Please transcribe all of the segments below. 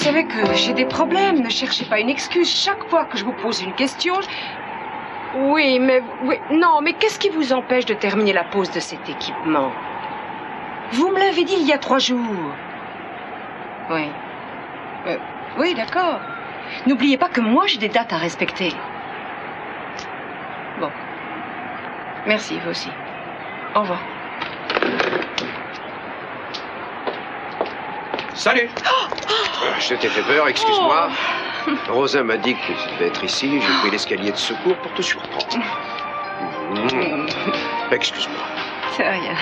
savez que j'ai des problèmes. Ne cherchez pas une excuse. Chaque fois que je vous pose une question... Oui, mais... Non, mais qu'est-ce qui vous empêche de terminer la pose de cet équipement? Vous me l'avez dit il y a 3 jours. Oui. Oui, d'accord. N'oubliez pas que moi, j'ai des dates à respecter. Bon. Merci, vous aussi. Au revoir. Salut. Je t'ai fait peur, excuse-moi. Rosa m'a dit que tu devais être ici. J'ai pris l'escalier de secours pour te surprendre. Excuse-moi. C'est rien.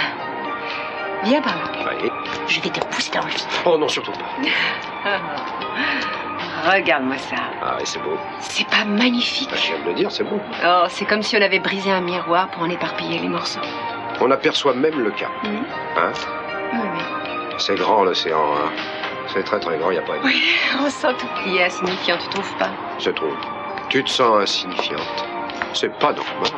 Viens par là. Allez. Je vais te pousser dans le vide. Oh non, surtout pas. Regarde-moi ça. Ah, et c'est beau. C'est pas magnifique? Je viens de le dire, c'est beau. Oh, c'est comme si on avait brisé un miroir pour en éparpiller les morceaux. On aperçoit même le cap. Hein? Oui. C'est grand, l'océan. Hein? C'est très très grand, il n'y a pas... Oui, on sent tout petit et insignifiant, tu trouves pas? Je trouve. Tu te sens insignifiante. C'est pas normal.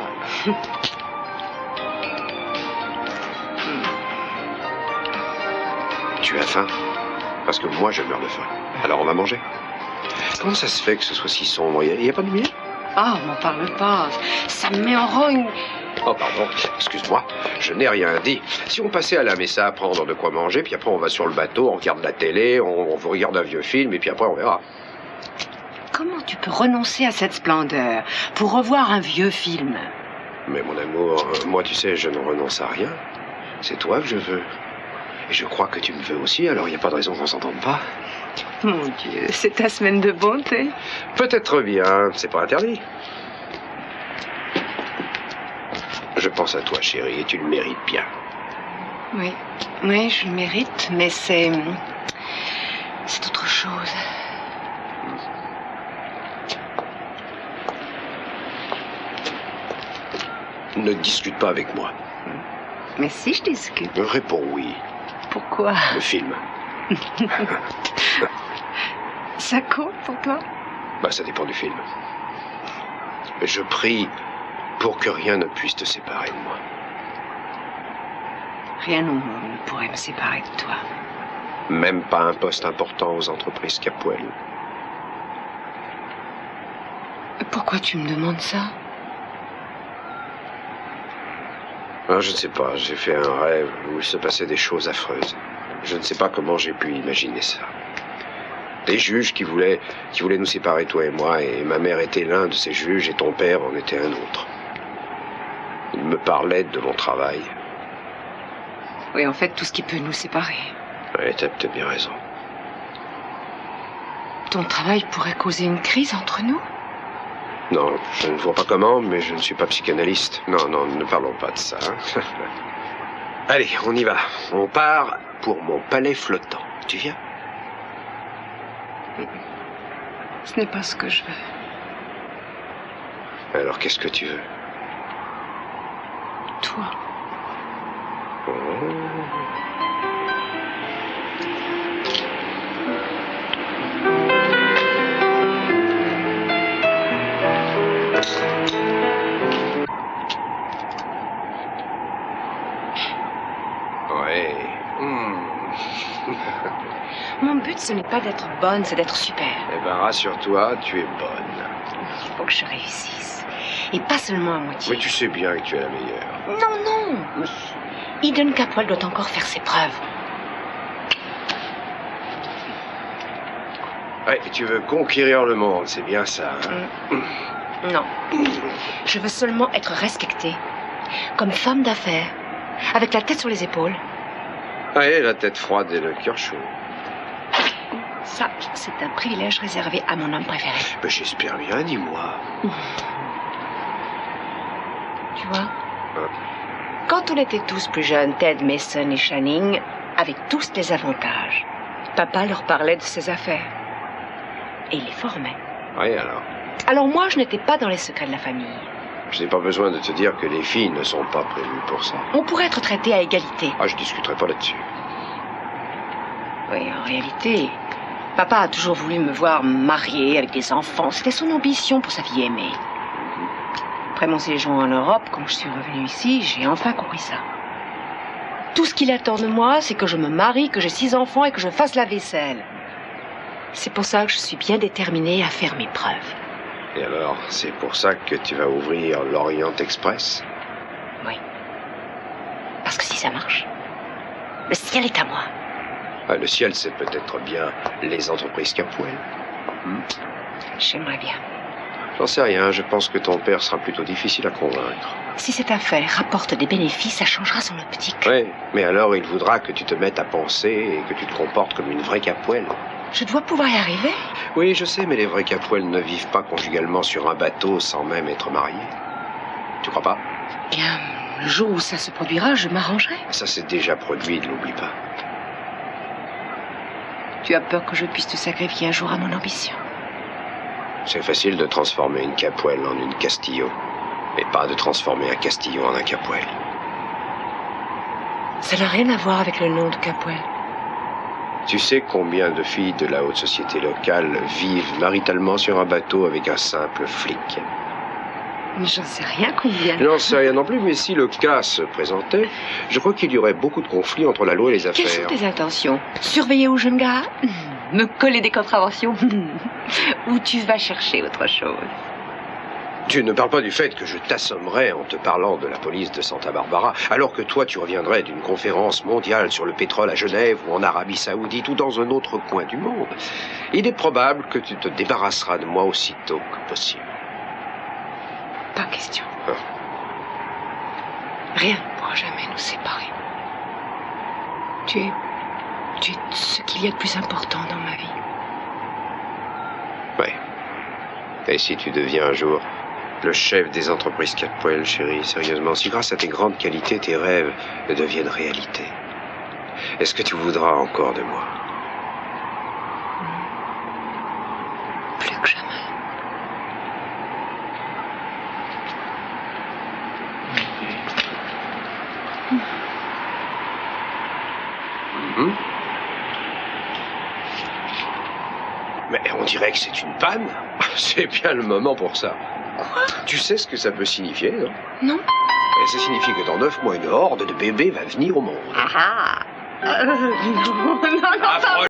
Tu as faim? Parce que moi, je meurs de faim. Alors, on va manger. Comment ça se fait que ce soit si sombre? Il n'y a pas de lumière? Ah, m'en parle pas. Ça me met en rogne. Oh, pardon. Excuse-moi. Je n'ai rien dit. Si on passait à la Mesa à prendre de quoi manger, puis après, on va sur le bateau, on regarde la télé, on regarde un vieux film, et puis après, on verra. Comment tu peux renoncer à cette splendeur pour revoir un vieux film? Mais mon amour, moi, tu sais, je ne renonce à rien. C'est toi que je veux. Et je crois que tu me veux aussi, alors il n'y a pas de raison qu'on s'entende pas. Mon Dieu, c'est ta semaine de bonté. Peut-être bien, c'est pas interdit. Je pense à toi, chérie, et tu le mérites bien. Oui, je le mérite, mais c'est autre chose. Ne discute pas avec moi. Mais si je discute. Réponds oui. Pourquoi? Le film. Ça compte pour toi? Bah, ça dépend du film. Je prie pour que rien ne puisse te séparer de moi. Rien au monde ne pourrait me séparer de toi. Même pas un poste important aux entreprises Capwell. Pourquoi tu me demandes ça? Ah, je ne sais pas, j'ai fait un rêve où il se passait des choses affreuses. Je ne sais pas comment j'ai pu imaginer ça. Des juges qui voulaient nous séparer, toi et moi, et ma mère était l'un de ces juges et ton père en était un autre. Il me parlait de mon travail. Oui, en fait, tout ce qui peut nous séparer. Oui, t'as peut-être bien raison. Ton travail pourrait causer une crise entre nous? Non, je ne vois pas comment, mais je ne suis pas psychanalyste. Non, ne parlons pas de ça. Allez, on y va. On part pour mon palais flottant. Tu viens? Ce n'est pas ce que je veux. Alors, qu'est-ce que tu veux? Toi. Oh. Ouais. Mon but, ce n'est pas d'être bonne, c'est d'être super. Eh ben, rassure-toi, tu es bonne. Il faut que je réussisse. Et pas seulement à moitié. Mais tu sais bien que tu es la meilleure. Non. Eden Capwell doit encore faire ses preuves. Ouais, tu veux conquérir le monde, c'est bien ça, hein? Non. Je veux seulement être respectée. Comme femme d'affaires. Avec la tête sur les épaules. Ouais, la tête froide et le cœur chaud. Ça, c'est un privilège réservé à mon homme préféré. Ben, j'espère bien, dis-moi. Tu vois, quand on était tous plus jeunes, Ted, Mason et Channing avaient tous des avantages. Papa leur parlait de ses affaires. Et il les formait. Oui, alors? Alors moi, je n'étais pas dans les secrets de la famille. Je n'ai pas besoin de te dire que les filles ne sont pas prévues pour ça. On pourrait être traités à égalité. Ah, je discuterai pas là-dessus. Oui, en réalité, papa a toujours voulu me voir mariée avec des enfants. C'était son ambition pour sa fille aimée. Après mon séjour en Europe, quand je suis revenue ici, j'ai enfin compris ça. Tout ce qu'il attend de moi, c'est que je me marie, que j'ai 6 enfants et que je fasse la vaisselle. C'est pour ça que je suis bien déterminée à faire mes preuves. Et alors, c'est pour ça que tu vas ouvrir l'Orient Express? Oui. Parce que si ça marche, le ciel est à moi. Ah, le ciel, c'est peut-être bien les entreprises Capwell. J'aimerais bien. J'en sais rien, je pense que ton père sera plutôt difficile à convaincre. Si cette affaire rapporte des bénéfices, ça changera son optique. Oui, mais alors il voudra que tu te mettes à penser et que tu te comportes comme une vraie Capwell. Je dois pouvoir y arriver. Oui, je sais, mais les vrais Capwell ne vivent pas conjugalement sur un bateau sans même être mariés. Tu crois pas? Bien, le jour où ça se produira, je m'arrangerai. Ça s'est déjà produit, ne l'oublie pas. Tu as peur que je puisse te sacrifier un jour à mon ambition? C'est facile de transformer une Capwell en une Castillo, mais pas de transformer un Castillo en un Capwell. Ça n'a rien à voir avec le nom de Capwell. Tu sais combien de filles de la haute société locale vivent maritalement sur un bateau avec un simple flic? J'en sais rien combien. J'en sais rien non plus, mais si le cas se présentait, je crois qu'il y aurait beaucoup de conflits entre la loi et les affaires. Quelles sont tes intentions? Surveiller où je me gare? Me coller des contraventions? Ou tu vas chercher autre chose? Tu ne parles pas du fait que je t'assommerais en te parlant de la police de Santa Barbara, alors que toi tu reviendrais d'une conférence mondiale sur le pétrole à Genève ou en Arabie Saoudite ou dans un autre coin du monde. Il est probable que tu te débarrasseras de moi aussitôt que possible. Pas question. Ah. Rien ne pourra jamais nous séparer. Tu es ce qu'il y a de plus important dans ma vie. Oui. Et si tu deviens un jour le chef des entreprises Capwell, chérie, sérieusement, si grâce à tes grandes qualités, tes rêves deviennent réalité, est-ce que tu voudras encore de moi? Plus que jamais. Mais on dirait que c'est une panne. C'est bien le moment pour ça. Quoi? Tu sais ce que ça peut signifier, non? Non. Et ça signifie que dans 9 mois, une horde de bébés va venir au monde. Ah ah. Non, non, non.